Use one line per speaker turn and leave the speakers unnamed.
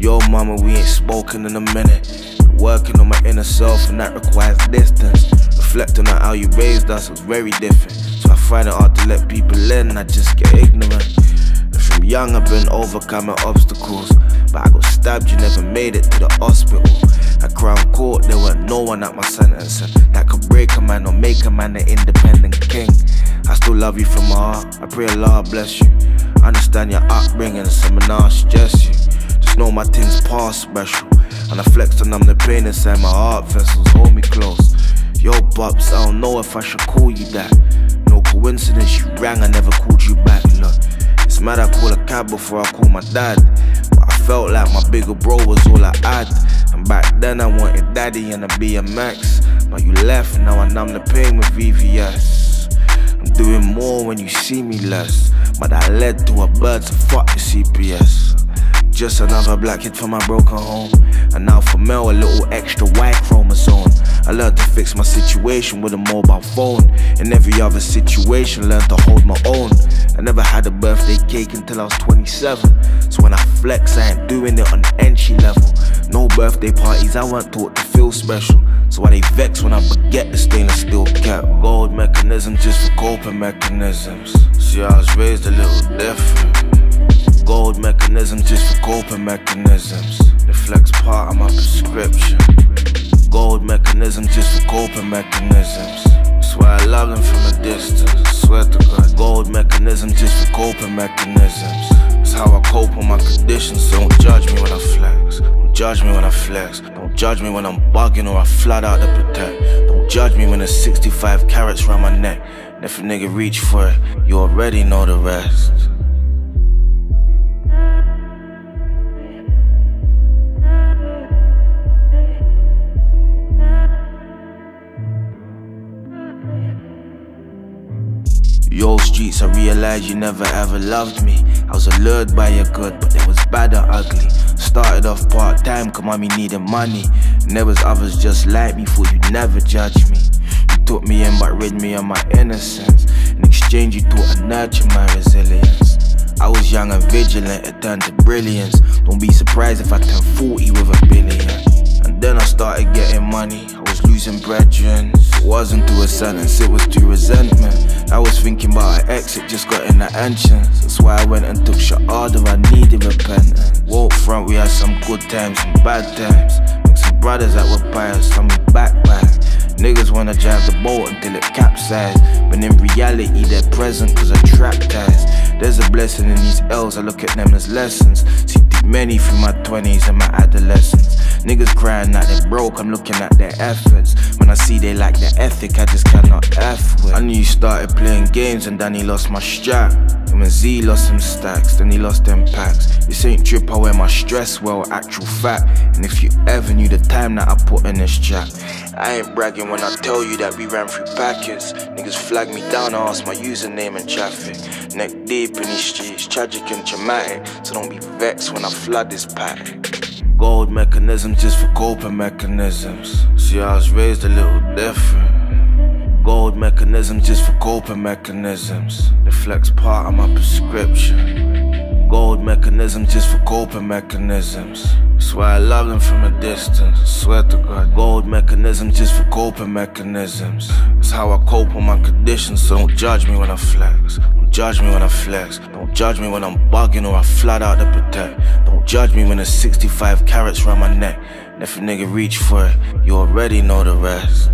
Yo mama, we ain't spoken in a minute. Working on my inner self and that requires distance. Reflecting on how you raised us was very different, so I find it hard to let people in, I just get ignorant. And from young I've been overcoming obstacles, but I got stabbed, you never made it to the hospital. At Crown Court there weren't no one at my sentencing that could break a man or make a man an independent king. I still love you from my heart, I pray Allah bless you. I understand your upbringing, seminar suggest you. Just know my things past special, and I flex to numb the pain inside my heart vessels. Hold me close. Yo Pops, I don't know if I should call you that. No coincidence, you rang, I never called you back. Look, it's mad I call a cab before I call my dad, but I felt like my bigger bro was all I had. And back then I wanted daddy and a BMX, but you left, now I numb the pain with VVS. I'm doing more when you see me less, but that led to a bird, so fuck the CPS. Just another black kid from my broken home, and now for Mel a little extra white chromosome. I learned to fix my situation with a mobile phone. In every other situation, learned to hold my own. I never had a birthday cake until I was 27, so when I flex, I ain't doing it on entry level. No birthday parties, I weren't taught to feel special, so why they vex when I forget the stainless steel cap. Gold mechanism just for coping mechanisms. See, I was raised a little different. Gold mechanism just for coping mechanisms. The flex part of my prescription. Gold mechanism just for coping mechanisms. That's why I love them from a distance, I swear to God. Gold mechanism just for coping mechanisms. That's how I cope with my conditions, so don't judge me when I flex. Don't judge me when I flex. Don't judge me when I'm bugging or I flat out to protect. Don't judge me when there's 65 carats round my neck. And if a nigga reach for it, you already know the rest. Yo streets, I realized you never ever loved me. I was allured by your good, but there was bad and ugly. Started off part-time, cause mommy needed money, and there was others just like me, thought you'd never judge me. You took me in but rid me of my innocence. In exchange you taught and nurtured my resilience. I was young and vigilant, it turned to brilliance. Don't be surprised if I turn 40 with $1 billion. And then I started getting money, I was losing brethren. It wasn't through a sentence, it was through resentment. I was thinking about an exit, just got in the entrance. That's why I went and took shahada, I needed repentance. Walk front, we had some good times, some bad times. Met some brothers that were pious, some me backpack. Niggas wanna drive the boat until it capsized, but in reality they're present cause I trap ties. There's a blessing in these L's, I look at them as lessons. See too many through my 20s and my adolescence. Niggas crying that they're broke, I'm looking at their efforts. When I see they lack their ethic, I just cannot F with. I knew you started playing games and then he lost my strap. And when Z lost some stacks, then he lost them packs. This ain't trip, I wear my stress well, actual fact. And if you ever knew the time that I put in this chat, I ain't bragging when I tell you that we ran through packets. Niggas flag me down, I ask my username in traffic. Neck deep in these streets, tragic and traumatic, so don't be vexed when I flood this pack. Gold mechanism just for coping mechanisms. See, I was raised a little different. Gold mechanism just for coping mechanisms. The flex part of my prescription. Gold mechanism just for coping mechanisms. That's why I love them from a distance, I swear to God. Gold mechanism just for coping mechanisms. That's how I cope with my conditions, so don't judge me when I flex. Don't judge me when I flex. Don't judge me when I'm bugging or I flat out to protect. Don't judge me when there's 65 carats round my neck. And if a nigga reach for it, you already know the rest.